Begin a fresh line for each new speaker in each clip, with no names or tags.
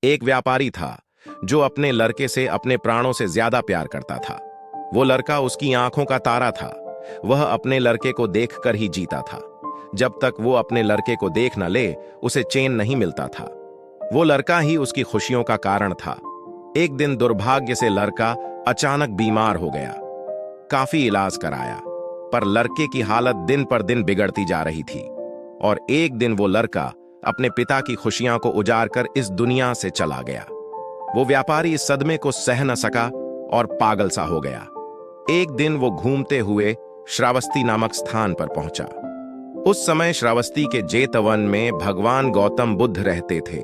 एक व्यापारी था जो अपने लड़के से अपने प्राणों से ज्यादा प्यार करता था। वो लड़का उसकी आंखों का तारा था। वह अपने लड़के को देखकर ही जीता था। जब तक वो अपने लड़के को देख न ले, उसे चैन नहीं मिलता था। वो लड़का ही उसकी खुशियों का कारण था। एक दिन दुर्भाग्य से लड़का अचानक बीमार हो गया। काफी इलाज कराया, पर लड़के की हालत दिन पर दिन बिगड़ती जा रही थी। और एक दिन वो लड़का अपने पिता की खुशियां को उजाड़ कर इस दुनिया से चला गया। वो व्यापारी इस सदमे को सह न सका और पागल सा हो गया। एक दिन वो घूमते हुए श्रावस्ती नामक स्थान पर पहुंचा। उस समय श्रावस्ती के जेतवन में भगवान गौतम बुद्ध रहते थे।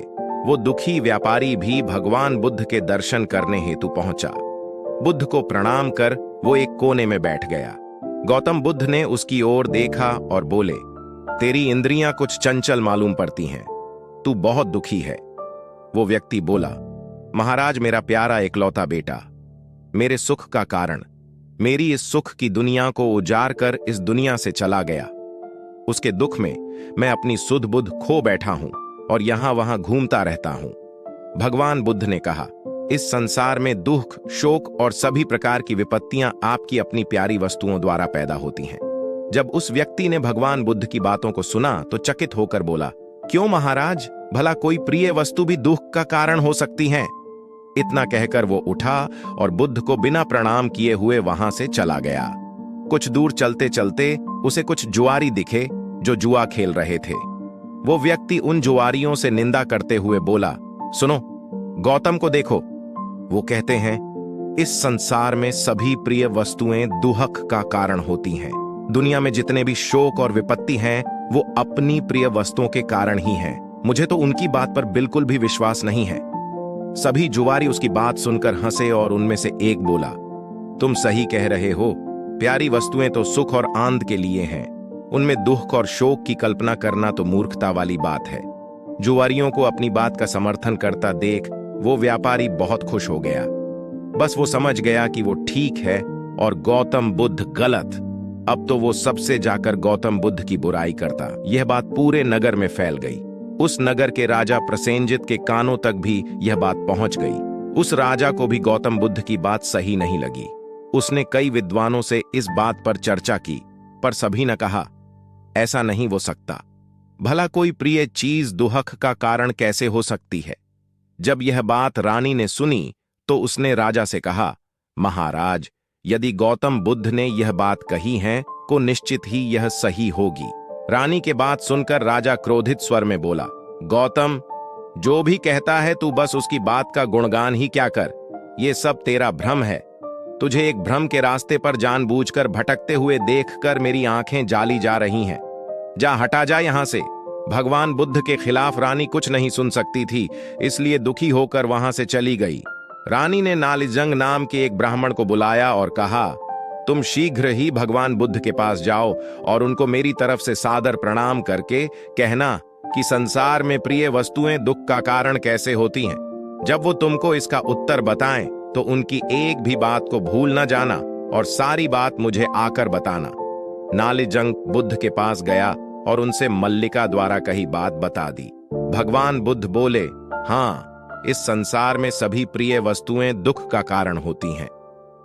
वो दुखी व्यापारी भी भगवान बुद्ध के दर्शन करने हेतु पहुंचा। बुद्ध को प्रणाम कर वो एक कोने में बैठ गया। गौतम बुद्ध ने उसकी ओर देखा और बोले, तेरी इंद्रियां कुछ चंचल मालूम पड़ती हैं, तू बहुत दुखी है। वो व्यक्ति बोला, महाराज, मेरा प्यारा इकलौता बेटा, मेरे सुख का कारण, मेरी इस सुख की दुनिया को उजाड़ कर इस दुनिया से चला गया। उसके दुख में मैं अपनी सुध बुध खो बैठा हूं और यहां वहां घूमता रहता हूं। भगवान बुद्ध ने कहा, इस संसार में दुख, शोक और सभी प्रकार की विपत्तियां आपकी अपनी प्यारी वस्तुओं द्वारा पैदा होती हैं। जब उस व्यक्ति ने भगवान बुद्ध की बातों को सुना तो चकित होकर बोला, क्यों महाराज, भला कोई प्रिय वस्तु भी दुख का कारण हो सकती है? इतना कहकर वो उठा और बुद्ध को बिना प्रणाम किए हुए वहां से चला गया। कुछ दूर चलते चलते उसे कुछ जुआरी दिखे जो जुआ खेल रहे थे। वो व्यक्ति उन जुआरियों से निंदा करते हुए बोला, सुनो, गौतम को देखो, वो कहते हैं इस संसार में सभी प्रिय वस्तुएं दुहक का कारण होती हैं। दुनिया में जितने भी शोक और विपत्ति हैं वो अपनी प्रिय वस्तुओं के कारण ही हैं। मुझे तो उनकी बात पर बिल्कुल भी विश्वास नहीं है। सभी जुआरी उसकी बात सुनकर हंसे और उनमें से एक बोला, तुम सही कह रहे हो, प्यारी वस्तुएं तो सुख और आनंद के लिए हैं, उनमें दुख और शोक की कल्पना करना तो मूर्खता वाली बात है। जुआरियों को अपनी बात का समर्थन करता देख वो व्यापारी बहुत खुश हो गया। बस वो समझ गया कि वो ठीक है और गौतम बुद्ध गलत। अब तो वो सबसे जाकर गौतम बुद्ध की बुराई करता। यह बात पूरे नगर में फैल गई। उस नगर के राजा प्रसेनजित के कानों तक भी यह बात पहुंच गई। उस राजा को भी गौतम बुद्ध की बात सही नहीं लगी। उसने कई विद्वानों से इस बात पर चर्चा की, पर सभी ने कहा, ऐसा नहीं हो सकता। भला कोई प्रिय चीज दुहक का कारण कैसे हो सकती है? जब यह बात रानी ने सुनी तो उसने राजा से कहा, महाराज, यदि गौतम बुद्ध ने यह बात कही है तो निश्चित ही यह सही होगी। रानी के बात सुनकर राजा क्रोधित स्वर में बोला, गौतम, जो भी कहता है तू बस उसकी बात का गुणगान ही क्या कर। ये सब तेरा भ्रम है। तुझे एक भ्रम के रास्ते पर जानबूझकर भटकते हुए देखकर मेरी आंखें जाली जा रही हैं। जा, हटा जा यहां से। भगवान बुद्ध के खिलाफ रानी कुछ नहीं सुन सकती थी, इसलिए दुखी होकर वहां से चली गई। रानी ने नालिजंग नाम के एक ब्राह्मण को बुलाया और कहा, तुम शीघ्र ही भगवान बुद्ध के पास जाओ और उनको मेरी तरफ से सादर प्रणाम करके कहना कि संसार में प्रिय वस्तुएं दुख का कारण कैसे होती हैं। जब वो तुमको इसका उत्तर बताएं तो उनकी एक भी बात को भूल न जाना और सारी बात मुझे आकर बताना। नालिजंग बुद्ध के पास गया और उनसे मल्लिका द्वारा कही बात बता दी। भगवान बुद्ध बोले, हाँ, इस संसार में सभी प्रिय वस्तुएं दुख का कारण होती हैं।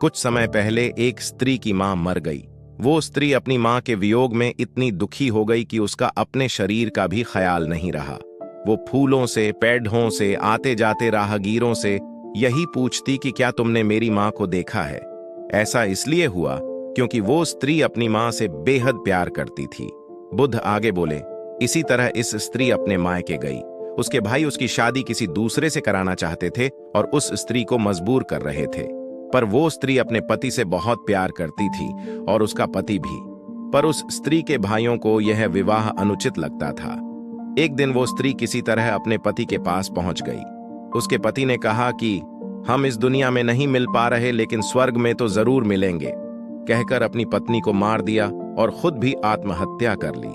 कुछ समय पहले एक स्त्री की मां मर गई। वो स्त्री अपनी मां के वियोग में इतनी दुखी हो गई कि उसका अपने शरीर का भी ख्याल नहीं रहा। वो फूलों से, पेड़ों से, आते जाते राहगीरों से यही पूछती कि क्या तुमने मेरी मां को देखा है। ऐसा इसलिए हुआ क्योंकि वो स्त्री अपनी मां से बेहद प्यार करती थी। बुद्ध आगे बोले, इसी तरह इस स्त्री अपने मायके गई। उसके भाई उसकी शादी किसी दूसरे से कराना चाहते थे और उस स्त्री को मजबूर कर रहे थे, पर वो स्त्री अपने पति से बहुत प्यार करती थी और उसका पति भी। पर उस स्त्री के भाइयों को यह विवाह अनुचित लगता था। एक दिन वो स्त्री किसी तरह अपने पति के पास पहुंच गई। उसके पति ने कहा कि हम इस दुनिया में नहीं मिल पा रहे, लेकिन स्वर्ग में तो जरूर मिलेंगे, कहकर अपनी पत्नी को मार दिया और खुद भी आत्महत्या कर ली।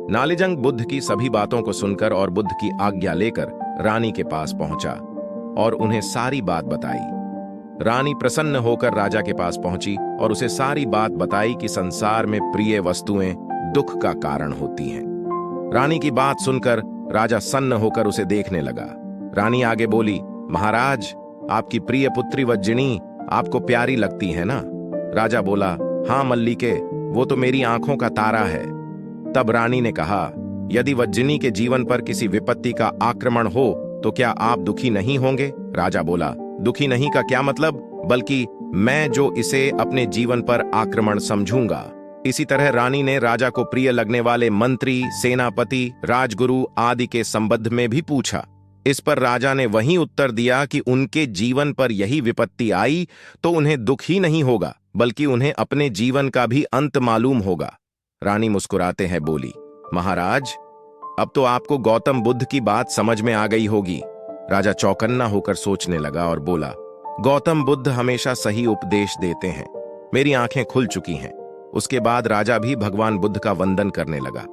नालिजंग बुद्ध की सभी बातों को सुनकर और बुद्ध की आज्ञा लेकर रानी के पास पहुंचा और उन्हें सारी बात बताई। रानी प्रसन्न होकर राजा के पास पहुंची और उसे सारी बात बताई कि संसार में प्रिय वस्तुएं दुख का कारण होती हैं। रानी की बात सुनकर राजा सन्न होकर उसे देखने लगा। रानी आगे बोली, महाराज, आपकी प्रिय पुत्री वज्जिनी आपको प्यारी लगती है ना? राजा बोला, हाँ मल्लिके, वो तो मेरी आंखों का तारा है। तब रानी ने कहा, यदि वज्जिनी के जीवन पर किसी विपत्ति का आक्रमण हो तो क्या आप दुखी नहीं होंगे? राजा बोला, दुखी नहीं का क्या मतलब, बल्कि मैं जो इसे अपने जीवन पर आक्रमण समझूंगा। इसी तरह रानी ने राजा को प्रिय लगने वाले मंत्री, सेनापति, राजगुरु आदि के संबंध में भी पूछा। इस पर राजा ने वही उत्तर दिया कि उनके जीवन पर यही विपत्ति आई तो उन्हें दुख ही नहीं होगा, बल्कि उन्हें अपने जीवन का भी अंत मालूम होगा। रानी मुस्कुराते हैं बोली, महाराज, अब तो आपको गौतम बुद्ध की बात समझ में आ गई होगी। राजा चौकन्ना होकर सोचने लगा और बोला, गौतम बुद्ध हमेशा सही उपदेश देते हैं। मेरी आंखें खुल चुकी हैं। उसके बाद राजा भी भगवान बुद्ध का वंदन करने लगा।